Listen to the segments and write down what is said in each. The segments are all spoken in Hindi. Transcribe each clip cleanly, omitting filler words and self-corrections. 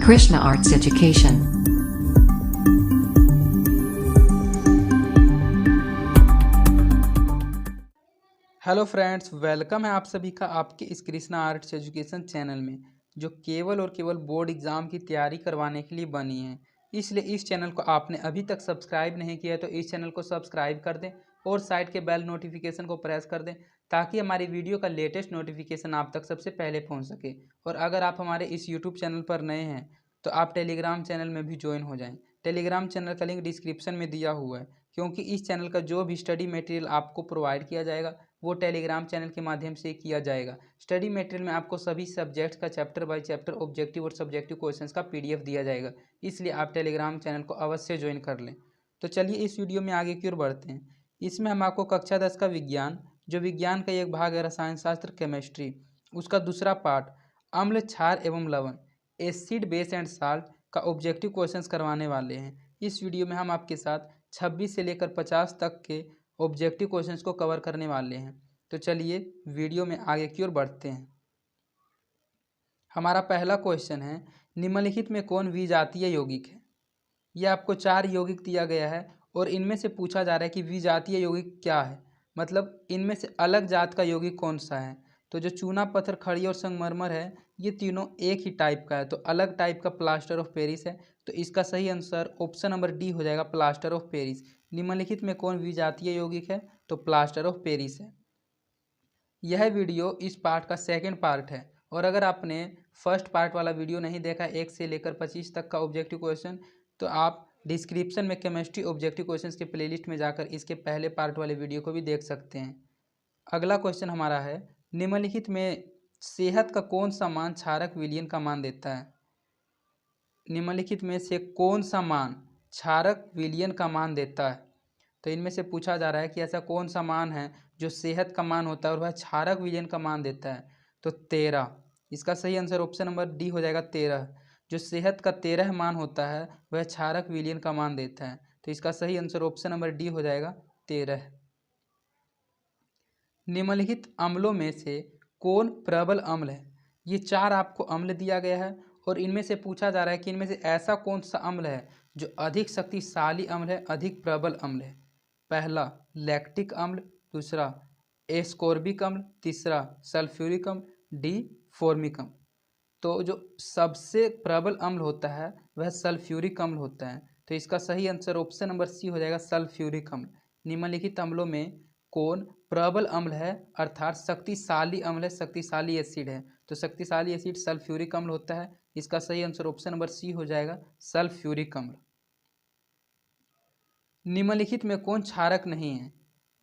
Krishna Arts Education. Hello friends, welcome है आप सभी का आपके इस कृष्णा आर्ट्स एजुकेशन चैनल में, जो केवल और केवल बोर्ड एग्ज़ाम की तैयारी करवाने के लिए बनी है। इसलिए इस चैनल को आपने अभी तक सब्सक्राइब नहीं किया है तो इस चैनल को सब्सक्राइब कर दें और साइड के बेल नोटिफिकेशन को प्रेस कर दें, ताकि हमारी वीडियो का लेटेस्ट नोटिफिकेशन आप तक सबसे पहले पहुँच सके। और अगर आप हमारे इस यूट्यूब चैनल पर नए हैं तो आप टेलीग्राम चैनल में भी ज्वाइन हो जाएँ। टेलीग्राम चैनल का लिंक डिस्क्रिप्शन में दिया हुआ है, क्योंकि इस चैनल का जो भी स्टडी मटेरियल आपको प्रोवाइड किया जाएगा वो टेलीग्राम चैनल के माध्यम से किया जाएगा। स्टडी मटेरियल में आपको सभी सब्जेक्ट्स का चैप्टर बाय चैप्टर ऑब्जेक्टिव और सब्जेक्टिव क्वेश्चंस का पीडीएफ दिया जाएगा, इसलिए आप टेलीग्राम चैनल को अवश्य ज्वाइन कर लें। तो चलिए इस वीडियो में आगे की ओर बढ़ते हैं। इसमें हम आपको कक्षा 10 का विज्ञान, जो विज्ञान का एक भाग है रसायन शास्त्र केमिस्ट्री, उसका दूसरा पार्ट अम्ल क्षार एवं लवण एसिड बेस एंड साल्ट का ऑब्जेक्टिव क्वेश्चंस करवाने वाले हैं। इस वीडियो में हम आपके साथ 26 से लेकर 50 तक के ऑब्जेक्टिव क्वेश्चंस को कवर करने वाले हैं। तो चलिए वीडियो में आगे की ओर बढ़ते हैं। हमारा पहला क्वेश्चन है, निम्नलिखित में कौन विजातीय यौगिक है। यह आपको 4 यौगिक दिया गया है और इनमें से पूछा जा रहा है कि विजातीय यौगिक क्या है, मतलब इनमें से अलग जात का यौगिक कौन सा है। तो जो चूना पत्थर खड़ी और संगमरमर है, ये तीनों एक ही टाइप का है, तो अलग टाइप का प्लास्टर ऑफ पेरिस है। तो इसका सही आंसर ऑप्शन नंबर डी हो जाएगा, प्लास्टर ऑफ पेरिस। निम्नलिखित में कौन विजातीय यौगिक है, तो प्लास्टर ऑफ पेरिस है। यह वीडियो इस पार्ट का सेकंड पार्ट है, और अगर आपने फर्स्ट पार्ट वाला वीडियो नहीं देखा 1 से लेकर 25 तक का ऑब्जेक्टिव क्वेश्चन, तो आप डिस्क्रिप्शन में केमिस्ट्री ऑब्जेक्टिव क्वेश्चंस के प्लेलिस्ट में जाकर इसके पहले पार्ट वाले वीडियो को भी देख सकते हैं। अगला क्वेश्चन हमारा है, निम्नलिखित में सेहत का कौन सा मान क्षारक विलयन का मान देता है। निम्नलिखित में से कौन सा मान क्षारक विलयन का मान देता है। तो इनमें से पूछा जा रहा है कि ऐसा कौन सा मान है जो सेहत का मान होता है और वह क्षारक विलयन का मान देता है। तो 13, इसका सही आंसर ऑप्शन नंबर डी हो जाएगा, 13। जो सेहत का 13 मान होता है वह क्षारक विलयन का मान देता है। तो इसका सही आंसर ऑप्शन नंबर डी हो जाएगा, 13। निम्नलिखित अम्लों में से कौन प्रबल अम्ल है। ये 4 आपको अम्ल दिया गया है और इनमें से पूछा जा रहा है कि इनमें से ऐसा कौन सा अम्ल है जो अधिक शक्तिशाली अम्ल है, अधिक प्रबल अम्ल है। पहला लैक्टिक अम्ल, दूसरा एस्कोर्बिक अम्ल, तीसरा सल्फ्यूरिक अम्ल, डी फॉर्मिक अम्ल। तो जो सबसे प्रबल अम्ल होता है वह सल्फ्यूरिक अम्ल होता है। तो इसका सही आंसर ऑप्शन नंबर सी हो जाएगा, सल्फ्यूरिक अम्ल। निम्नलिखित अम्लों में कौन प्रबल अम्ल है, अर्थात शक्तिशाली अम्ल है, शक्तिशाली एसिड है। तो शक्तिशाली एसिड सल्फ्यूरिक अम्ल होता है। इसका सही आंसर ऑप्शन नंबर सी हो जाएगा, सल्फ्यूरिक अम्ल। निम्नलिखित में कौन क्षारक नहीं है।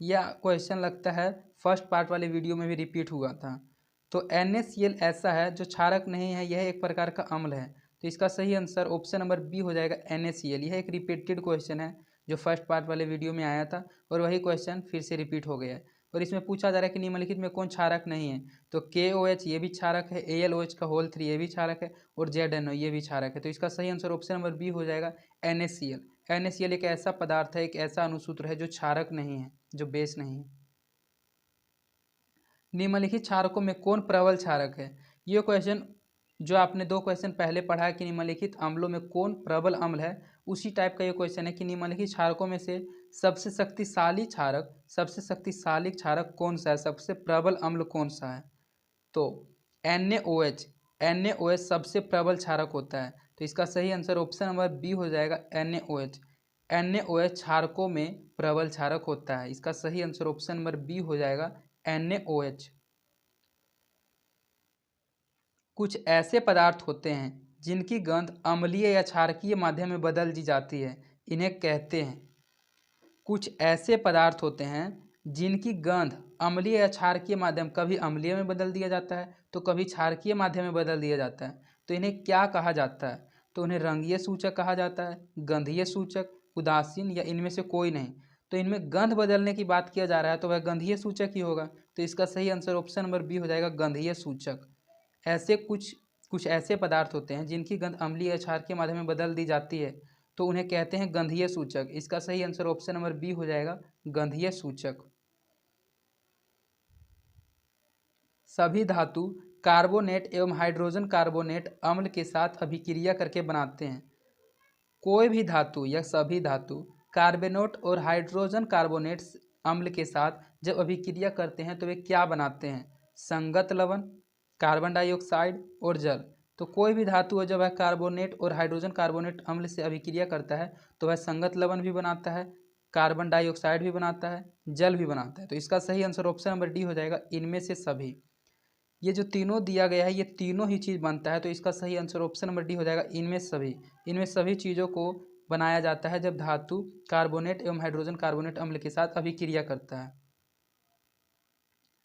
यह क्वेश्चन लगता है फर्स्ट पार्ट वाले वीडियो में भी रिपीट हुआ था। तो NaCl ऐसा है जो क्षारक नहीं है, यह एक प्रकार का अम्ल है। तो इसका सही आंसर ऑप्शन नंबर बी हो जाएगा, NaCl। यह एक रिपीटेड क्वेश्चन है जो फर्स्ट पार्ट वाले वीडियो में आया था और वही क्वेश्चन फिर से रिपीट हो गया है। और इसमें पूछा जा रहा है कि निम्नलिखित में कौन क्षारक नहीं है। तो KOH ये भी क्षारक है, AlOH का होल 3 ये भी क्षारक है, और ZNO ये भी क्षारक है। तो इसका सही आंसर ऑप्शन नंबर बी हो जाएगा, NaCl। NaCl एक ऐसा पदार्थ है, एक ऐसा अणुसूत्र है जो क्षारक नहीं है, जो बेस नहीं है। निम्नलिखित क्षारकों में कौन प्रबल क्षारक है। ये क्वेश्चन जो आपने 2 क्वेश्चन पहले पढ़ा है कि निम्नलिखित अम्लों में कौन प्रबल अम्ल है, उसी टाइप का ये क्वेश्चन है कि निम्नलिखित क्षारकों में से सबसे शक्तिशाली क्षारक कौन सा है, सबसे प्रबल अम्ल कौन सा है। तो NaOH सबसे प्रबल क्षारक होता है। तो इसका सही आंसर ऑप्शन नंबर बी हो जाएगा, NaOH क्षारकों में प्रबल क्षारक होता है। इसका सही आंसर ऑप्शन नंबर बी हो जाएगा, NaOH। कुछ ऐसे पदार्थ होते हैं जिनकी गंध अम्लीय या क्षारकीय माध्यम में बदल दी जाती है, इन्हें कहते हैं। कुछ ऐसे पदार्थ होते हैं जिनकी गंध अम्लीय या क्षारकीय माध्यम, कभी अम्लीय में बदल दिया जाता है तो कभी क्षारकीय माध्यम में बदल दिया जाता है। तो इन्हें क्या कहा जाता है। तो उन्हें रंगीय सूचक कहा जाता है, गंधीय सूचक, उदासीन, या इनमें से कोई नहीं। तो इनमें गंध बदलने की बात किया जा रहा है तो वह गंधीय सूचक ही होगा। तो इसका सही आंसर ऑप्शन नंबर बी हो जाएगा, गंधीय सूचक। ऐसे कुछ ऐसे पदार्थ होते हैं जिनकी गंध अम्लीय या क्षार के माध्यम में बदल दी जाती है, तो उन्हें कहते हैं गंधीय सूचक। इसका सही आंसर ऑप्शन नंबर बी हो जाएगा, गंधीय सूचक। सभी धातु कार्बोनेट एवं हाइड्रोजन कार्बोनेट अम्ल के साथ अभिक्रिया करके बनाते हैं। कोई भी धातु या सभी धातु कार्बोनेट और हाइड्रोजन कार्बोनेट अम्ल के साथ जब अभिक्रिया करते हैं तो वे क्या बनाते हैं? संगत लवण, कार्बन डाइऑक्साइड और जल। तो कोई भी धातु जब वह कार्बोनेट और हाइड्रोजन कार्बोनेट अम्ल से अभिक्रिया करता है तो वह संगत लवण भी बनाता है, कार्बन डाइऑक्साइड भी बनाता है, जल भी बनाता है। तो इसका सही आंसर ऑप्शन नंबर डी हो जाएगा, इनमें से सभी। ये जो तीनों दिया गया है ये तीनों ही चीज़ बनता है, तो इसका सही आंसर ऑप्शन नंबर डी हो जाएगा, इनमें सभी। इनमें सभी चीज़ों को बनाया जाता है जब धातु कार्बोनेट एवं हाइड्रोजन कार्बोनेट अम्ल के साथ अभिक्रिया करता है।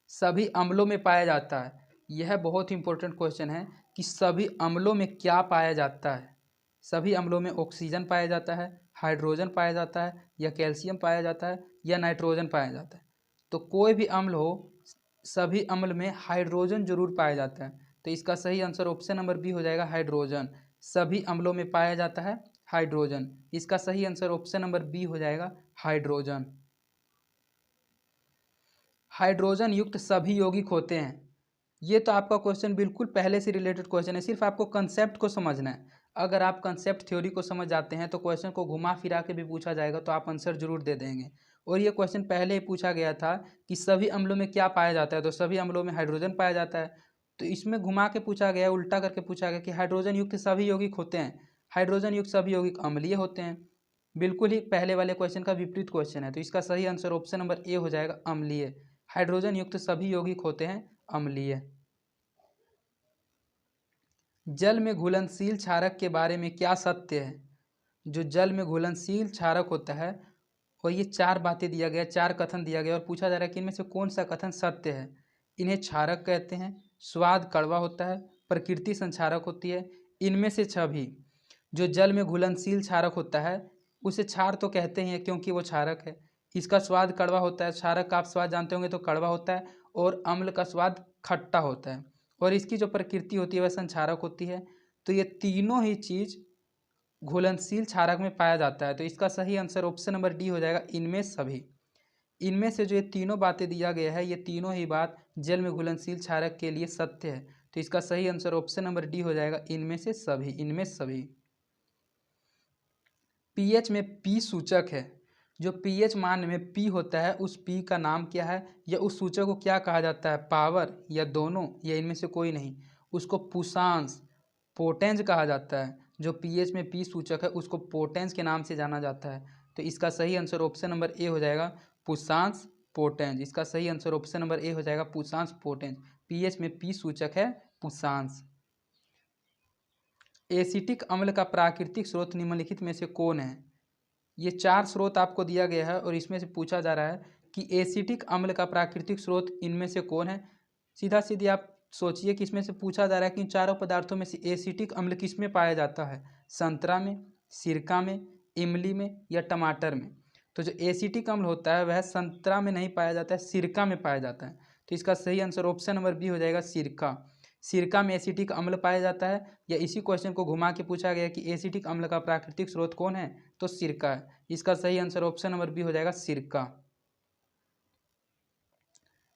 सभी अम्लों में पाया जाता है, यह बहुत ही इंपॉर्टेंट क्वेश्चन है कि सभी अम्लों में क्या पाया जाता है। सभी अम्लों में ऑक्सीजन पाया जाता है, हाइड्रोजन पाया जाता है, या कैल्शियम पाया जाता है, या नाइट्रोजन पाया जाता है। तो कोई भी अम्ल हो, सभी अम्ल में हाइड्रोजन जरूर पाया जाता है। तो इसका सही आंसर ऑप्शन नंबर बी हो जाएगा, हाइड्रोजन। सभी अम्लों में पाया जाता है हाइड्रोजन। इसका सही आंसर ऑप्शन नंबर बी हो जाएगा, हाइड्रोजन। हाइड्रोजन युक्त सभी यौगिक होते हैं। ये तो आपका क्वेश्चन बिल्कुल पहले से रिलेटेड क्वेश्चन है, सिर्फ आपको कंसेप्ट को समझना है। अगर आप कंसेप्ट थ्योरी को समझ जाते हैं तो क्वेश्चन को घुमा फिरा के भी पूछा जाएगा तो आप आंसर जरूर दे देंगे। और ये क्वेश्चन पहले ही पूछा गया था कि सभी अम्लों में क्या पाया जाता है, तो सभी अम्लों में हाइड्रोजन पाया जाता है। तो इसमें घुमा के पूछा गया, उल्टा करके पूछा गया कि हाइड्रोजन युक्त सभी यौगिक होते हैं। हाइड्रोजन युक्त सभी यौगिक अम्लीय होते हैं। बिल्कुल ही पहले वाले क्वेश्चन का विपरीत क्वेश्चन है, तो इसका सही आंसर ऑप्शन नंबर ए हो जाएगा, अम्लीय। हाइड्रोजन युक्त सभी यौगिक होते हैं अम्लीय। जल में घुलनशील क्षारक के बारे में क्या सत्य है? जो जल में घुलनशील क्षारक होता है, और ये चार बातें दिया गया, चार कथन दिया गया और पूछा जा रहा है कि इनमें से कौन सा कथन सत्य है। इन्हें क्षारक कहते हैं, स्वाद कड़वा होता है, प्रकृति संक्षारक होती है। इनमें से सभी जो जल में घुलनशील क्षारक होता है उसे क्षार तो कहते ही हैं क्योंकि वो क्षारक है। इसका स्वाद कड़वा होता है, क्षारक का आप स्वाद जानते होंगे तो कड़वा होता है, और अम्ल का स्वाद खट्टा होता है। और इसकी जो प्रकृति होती है वह संक्षारक होती है। तो ये तीनों ही चीज़ घुलनशील क्षारक में पाया जाता है। तो इसका सही आंसर ऑप्शन नंबर डी हो जाएगा, इनमें सभी। इनमें से जो ये तीनों बातें दिया गया है ये तीनों ही बात जल में घुलनशील क्षारक के लिए सत्य है। तो इसका सही आंसर ऑप्शन नंबर डी हो जाएगा, इनमें से सभी। इनमें सभी। पीएच में पी सूचक है। जो पीएच मान में पी होता है उस पी का नाम क्या है, या उस सूचक को क्या कहा जाता है? पावर, या दोनों, या इनमें से कोई नहीं? उसको पुषांश, पोटेंज कहा जाता है। जो पीएच में पी सूचक है उसको पोटेंज के नाम से जाना जाता है। तो इसका सही आंसर ऑप्शन नंबर ए हो जाएगा, पुषांश पोटेंज। इसका सही आंसर ऑप्शन नंबर ए हो जाएगा, पुषांश पोटेंज। पीएच में पी सूचक है पुषांश। एसिटिक अम्ल का प्राकृतिक स्रोत निम्नलिखित में से कौन है? ये चार स्रोत आपको दिया गया है और इसमें से पूछा जा रहा है कि एसिटिक अम्ल का प्राकृतिक स्रोत इनमें से कौन है। सीधा सीधी आप सोचिए कि इसमें से पूछा जा रहा है कि इन चारों पदार्थों में से एसिटिक अम्ल किस में पाया जाता है? संतरा में, सिरका में, इमली में, या टमाटर में? तो जो एसिटिक अम्ल होता है वह संतरा में नहीं पाया जाता है, सिरका में पाया जाता है। तो इसका सही आंसर ऑप्शन नंबर बी हो जाएगा, सिरका। सिरका में एसिटिक अम्ल पाया जाता है। या इसी क्वेश्चन को घुमा के पूछा गया कि एसिटिक अम्ल का प्राकृतिक स्रोत कौन है, तो सिरका है। इसका सही आंसर ऑप्शन नंबर बी हो जाएगा, सिरका।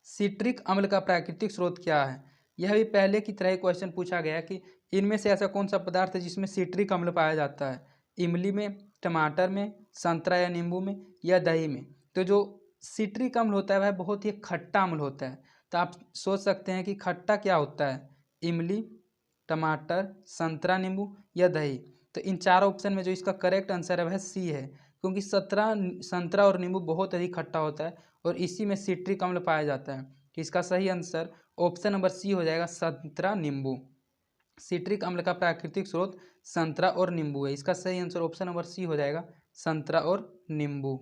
सिट्रिक अम्ल का प्राकृतिक स्रोत क्या है? यह भी पहले की तरह क्वेश्चन पूछा गया कि इनमें से ऐसा कौन सा पदार्थ है जिसमें सिट्रिक अम्ल पाया जाता है? इमली में, टमाटर में, संतरा या नींबू में, या दही में? तो जो सिट्रिक अम्ल होता है वह बहुत ही खट्टा अम्ल होता है। तो आप सोच सकते हैं कि खट्टा क्या होता है? इमली, टमाटर, संतरा, नींबू, या दही? तो इन चारों ऑप्शन में जो इसका करेक्ट आंसर है वह सी है, क्योंकि संतरा और नींबू बहुत अधिक खट्टा होता है और इसी में सिट्रिक अम्ल पाया जाता है। तो इसका सही आंसर ऑप्शन नंबर सी हो जाएगा, संतरा नींबू। सिट्रिक अम्ल का प्राकृतिक स्रोत संतरा और नींबू है। इसका सही आंसर ऑप्शन नंबर सी हो जाएगा, संतरा और नींबू।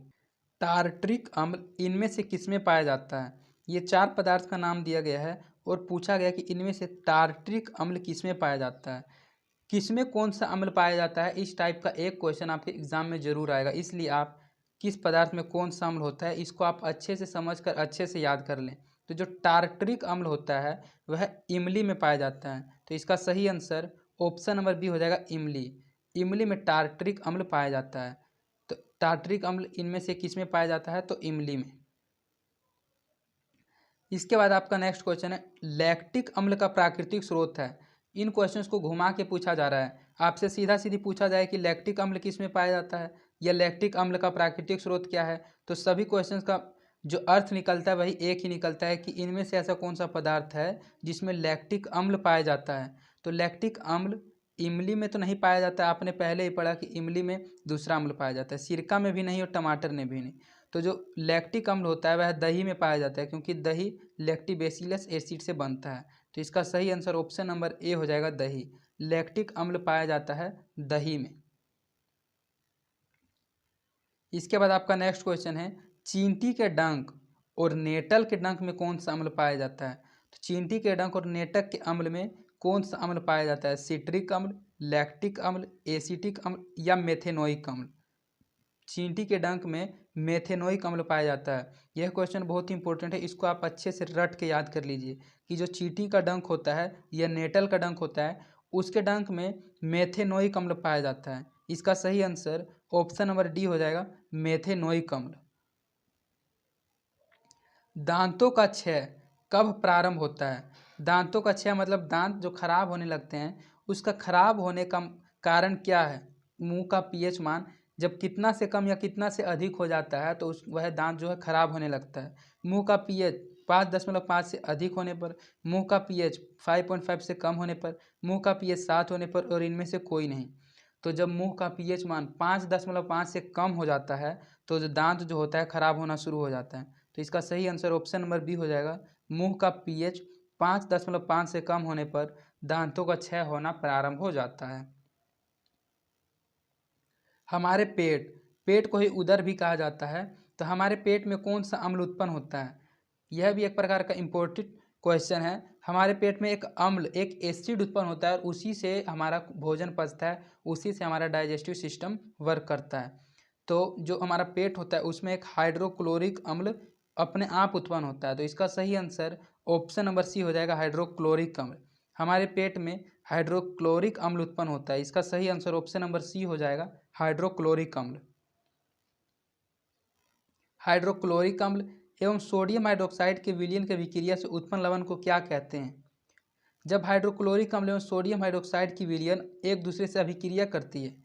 टार्ट्रिक अम्ल इनमें से किसमें पाया जाता है? ये चार पदार्थ का नाम दिया गया है और पूछा गया कि इनमें से टार्ट्रिक अम्ल किसमें पाया जाता है। किसमें कौन सा अम्ल पाया जाता है, इस टाइप का एक क्वेश्चन आपके एग्जाम में जरूर आएगा। इसलिए आप किस पदार्थ में कौन सा अम्ल होता है इसको आप अच्छे से समझकर अच्छे से याद कर लें। तो जो टार्ट्रिक अम्ल होता है वह इमली में पाया जाता है। तो इसका सही आंसर ऑप्शन नंबर बी हो जाएगा, इमली। इमली में टार्ट्रिक अम्ल पाया जाता है। तो टार्ट्रिक अम्ल इनमें से किस में पाया जाता है, तो इमली में। इसके बाद आपका नेक्स्ट क्वेश्चन है लैक्टिक अम्ल का प्राकृतिक स्रोत है। इन क्वेश्चंस को घुमा के पूछा जा रहा है, आपसे सीधा सीधी पूछा जाए कि लैक्टिक अम्ल किस में पाया जाता है या लैक्टिक अम्ल का प्राकृतिक स्रोत क्या है, तो सभी क्वेश्चंस का जो अर्थ निकलता है वही एक ही निकलता है कि इनमें से ऐसा कौन सा पदार्थ है जिसमें लैक्टिक अम्ल पाया जाता है। तो लैक्टिक अम्ल इमली में तो नहीं पाया जाता, आपने पहले ही पढ़ा कि इमली में दूसरा अम्ल पाया जाता है, सिरका में भी नहीं और टमाटर में भी नहीं। तो जो लैक्टिक अम्ल होता है वह दही में पाया जाता है, क्योंकि दही लैक्टिबेसिलस एसिड से बनता है। तो इसका सही आंसर ऑप्शन नंबर ए हो जाएगा, दही। लैक्टिक अम्ल पाया जाता है दही में। इसके बाद आपका नेक्स्ट क्वेश्चन है चींटी के डंक और नेटल के डंक में कौन सा अम्ल पाया जाता है। तो चींटी के डंक और नेटक के अम्ल में कौन सा अम्ल पाया जाता है, सिट्रिक अम्ल, लैक्टिक अम्ल, एसिटिक अम्ल या मेथेनोइक अम्ल। चींटी के डंक में मेथेनोइक अम्ल पाया जाता है। यह क्वेश्चन बहुत ही इंपॉर्टेंट है, इसको आप अच्छे से रट के याद कर लीजिए कि जो चींटी का डंक होता है या नेटल का डंक होता है उसके डंक में मेथेनोइक अम्ल पाया जाता है। इसका सही आंसर ऑप्शन नंबर डी हो जाएगा, मेथेनोइक अम्ल। दांतों का क्षय कब प्रारंभ होता है। दांतों का क्षय मतलब दांत जो खराब होने लगते हैं, उसका खराब होने का कारण क्या है। मुंह का पीएच मान जब कितना से कम या कितना से अधिक हो जाता है तो वह दांत जो है खराब होने लगता है। मुंह का पीएच 5.5 से अधिक होने पर, मुंह का पीएच 5.5 से कम होने पर, मुंह का पीएच 7 होने पर और इनमें से कोई नहीं। तो जब मुंह का पीएच मान 5.5 से कम हो जाता है तो जो दांत जो होता है खराब होना शुरू हो जाता है। तो इसका सही आंसर ऑप्शन नंबर बी हो जाएगा, मुंह का पीएच 5.5 से कम होने पर दांतों का क्षय होना प्रारंभ हो जाता है। हमारे पेट को ही उदर भी कहा जाता है, तो हमारे पेट में कौन सा अम्ल उत्पन्न होता है। यह भी एक प्रकार का इम्पोर्टेंट क्वेश्चन है। हमारे पेट में एक अम्ल, एक एसिड उत्पन्न होता है और उसी से हमारा भोजन पचता है, उसी से हमारा डाइजेस्टिव सिस्टम वर्क करता है। तो जो हमारा पेट होता है उसमें एक हाइड्रोक्लोरिक अम्ल अपने आप उत्पन्न होता है। तो इसका सही आंसर ऑप्शन नंबर सी हो जाएगा, हाइड्रोक्लोरिक अम्ल। हमारे पेट में हाइड्रोक्लोरिक अम्ल उत्पन्न होता है। इसका सही आंसर ऑप्शन नंबर सी हो जाएगा, हाइड्रोक्लोरिक अम्ल। हाइड्रोक्लोरिक अम्ल एवं सोडियम हाइड्रोक्साइड के विलयन के विक्रिया से उत्पन्न लवण को क्या कहते हैं। जब हाइड्रोक्लोरिक अम्ल एवं सोडियम हाइड्रोक्साइड की विलयन एक दूसरे से अभिक्रिया करती है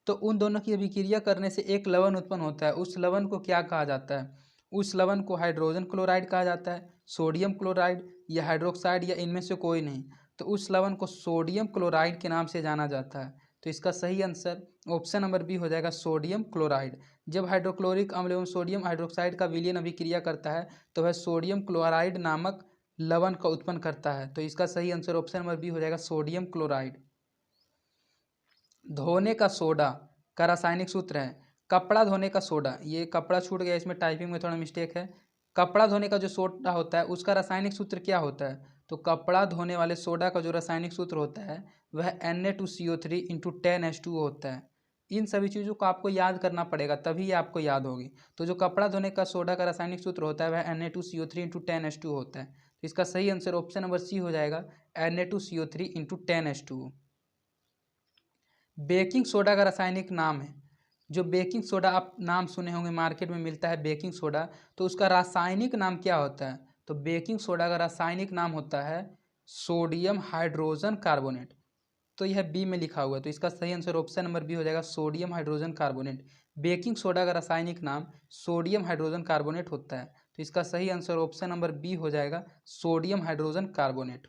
तो उन दोनों की अभिक्रिया करने से एक लवण उत्पन्न होता है। उस लवण को क्या कहा जाता है। उस लवण को हाइड्रोजन क्लोराइड कहा जाता है, सोडियम क्लोराइड या हाइड्रोक्साइड या इनमें से कोई नहीं। तो उस लवण को सोडियम क्लोराइड के नाम से जाना जाता है। तो इसका सही आंसर ऑप्शन नंबर बी हो जाएगा, सोडियम क्लोराइड। जब हाइड्रोक्लोरिक अम्ल एवं सोडियम हाइड्रोक्साइड का विलयन अभिक्रिया करता है तो वह सोडियम क्लोराइड नामक लवण का उत्पन्न करता है। तो इसका सही आंसर ऑप्शन नंबर बी हो जाएगा, सोडियम क्लोराइड। धोने का सोडा का रासायनिक सूत्र है। कपड़ा धोने का सोडा, ये कपड़ा छूट गया, इसमें टाइपिंग में थोड़ा मिस्टेक है। कपड़ा धोने का जो सोडा होता है उसका रासायनिक सूत्र क्या होता है। तो कपड़ा धोने वाले सोडा का जो रासायनिक सूत्र होता है वह Na2CO3 इंटू 10H2O होता है। इन सभी चीज़ों को आपको याद करना पड़ेगा तभी ये आपको याद होगी। तो जो कपड़ा धोने का सोडा का रासायनिक सूत्र होता है वह Na2CO3 इंटू 10H2O होता है। तो इसका सही आंसर ऑप्शन नंबर सी हो जाएगा, Na2CO3 into 10H2O। Baking soda का रासायनिक नाम है। जो बेकिंग सोडा आप नाम सुने होंगे, मार्केट में मिलता है बेकिंग सोडा, तो उसका रासायनिक नाम क्या होता है। तो बेकिंग सोडा का रासायनिक नाम होता है सोडियम हाइड्रोजन कार्बोनेट। तो यह बी में लिखा हुआ है। तो इसका सही आंसर ऑप्शन नंबर बी हो जाएगा, sodium hydrogen carbonate. Baking soda का रासायनिक नाम सोडियम हाइड्रोजन कार्बोनेट होता है। तो इसका सही आंसर ऑप्शन नंबर बी हो जाएगा, sodium hydrogen carbonate.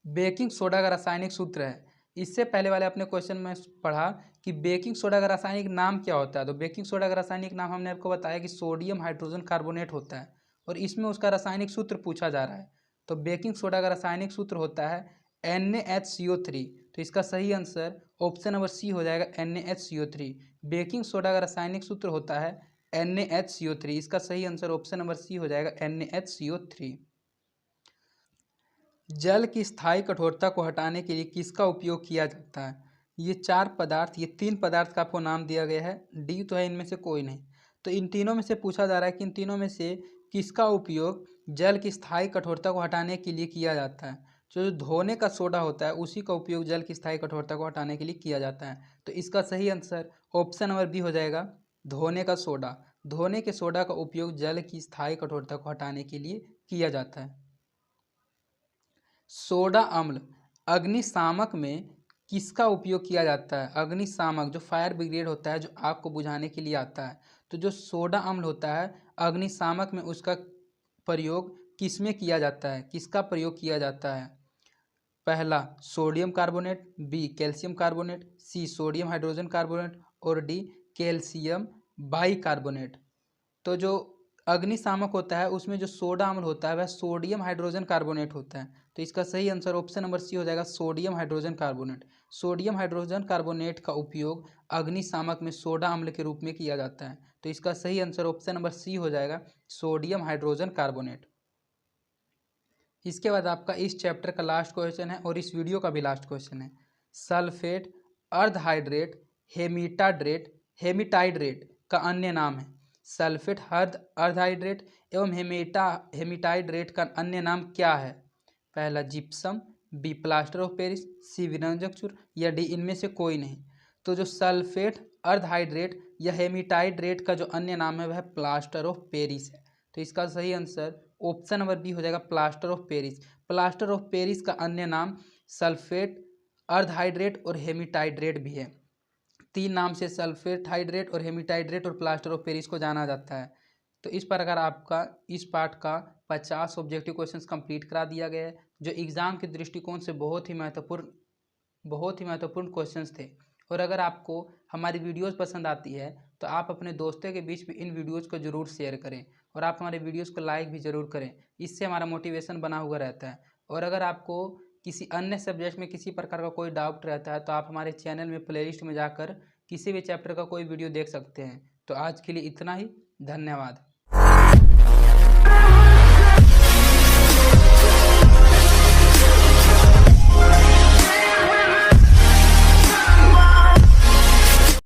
Baking soda का रासायनिक सूत्र है। इससे पहले वाले अपने क्वेश्चन में पढ़ा कि बेकिंग सोडा का रासायनिक नाम क्या होता है। तो बेकिंग सोडा का रासायनिक नाम हमने आपको बताया कि सोडियम हाइड्रोजन कार्बोनेट होता है और इसमें उसका रासायनिक सूत्र पूछा जा रहा है। तो बेकिंग सोडा का रासायनिक सूत्र होता है NaHCO3। तो इसका सही आंसर ऑप्शन नंबर सी हो जाएगा, NaHCO3। बेकिंग सोडा का रासायनिक सूत्र होता है NaHCO3। इसका सही आंसर ऑप्शन नंबर सी हो जाएगा, NaHCO3। जल की स्थायी कठोरता को हटाने के लिए किसका उपयोग किया जाता है। ये तीन पदार्थ का आपको नाम दिया गया है, डी तो है इनमें से कोई नहीं। तो इन तीनों में से पूछा जा रहा है कि इन तीनों में से किसका उपयोग जल की स्थायी कठोरता को हटाने के लिए किया जाता है। जो धोने का सोडा होता है उसी का उपयोग जल की स्थायी कठोरता को हटाने के लिए किया जाता है। तो इसका सही आंसर ऑप्शन नंबर बी हो जाएगा, धोने का सोडा। धोने के सोडा का उपयोग जल की स्थायी कठोरता को हटाने के लिए किया जाता है। सोडा अम्ल अग्निशामक में किसका उपयोग किया जाता है? अग्निशामक जो फायर ब्रिगेड होता है, जो आग को बुझाने के लिए आता है, तो जो सोडा अम्ल होता है अग्निशामक में उसका प्रयोग किसमें किया जाता है? किसका प्रयोग किया जाता है? पहला sodium carbonate, B calcium carbonate, C sodium hydrogen carbonate और डी कैल्शियम बाइकार्बोनेट। तो जो अग्निशामक होता है उसमें जो सोडा अम्ल होता है वह सोडियम हाइड्रोजन कार्बोनेट होता है। तो इसका सही आंसर ऑप्शन नंबर सी हो जाएगा, sodium hydrogen carbonate. Sodium hydrogen carbonate का उपयोग अग्निशामक में सोडा अम्ल के रूप में किया जाता है। तो इसका सही आंसर ऑप्शन नंबर सी हो जाएगा, सोडियम हाइड्रोजन कार्बोनेट। इसके बाद आपका इस चैप्टर का लास्ट क्वेश्चन है और इस वीडियो का भी लास्ट क्वेश्चन है। सल्फेट, अर्धहाइड्रेट, हेमिटाइड्रेट का अन्य नाम है। सल्फेट, अर्धहाइड्रेट एवं हेमिटाइड्रेट का अन्य नाम क्या है? पहला gypsum, B plaster of Paris, C विरंजक चूर या डी इनमें से कोई नहीं। तो जो सल्फेट, अर्धहाइड्रेट या हेमिटाइड्रेट का जो अन्य नाम है वह प्लास्टर ऑफ पेरिस है। तो इसका सही आंसर ऑप्शन नंबर बी हो जाएगा, plaster of Paris. Plaster of Paris का अन्य नाम सल्फेट, अर्धहाइड्रेट और हेमिटाइड्रेट भी है। तीन नाम से सल्फेट हाइड्रेट और हेमिटाइड्रेट और प्लास्टर ऑफ पेरिस को जाना जाता है। तो इस प्रकार आपका इस पार्ट का 50 ऑब्जेक्टिव क्वेश्चंस कंप्लीट करा दिया गया है, जो एग्जाम के दृष्टिकोण से बहुत ही महत्वपूर्ण क्वेश्चंस थे। और अगर आपको हमारी वीडियोस पसंद आती है तो आप अपने दोस्तों के बीच भी इन वीडियोस को जरूर शेयर करें और आप हमारे वीडियोस को लाइक भी ज़रूर करें। इससे हमारा मोटिवेशन बना हुआ रहता है। और अगर आपको किसी अन्य सब्जेक्ट में किसी प्रकार का कोई डाउट रहता है तो आप हमारे चैनल में प्लेलिस्ट में जाकर किसी भी चैप्टर का कोई वीडियो देख सकते हैं। तो आज के लिए इतना ही, धन्यवाद।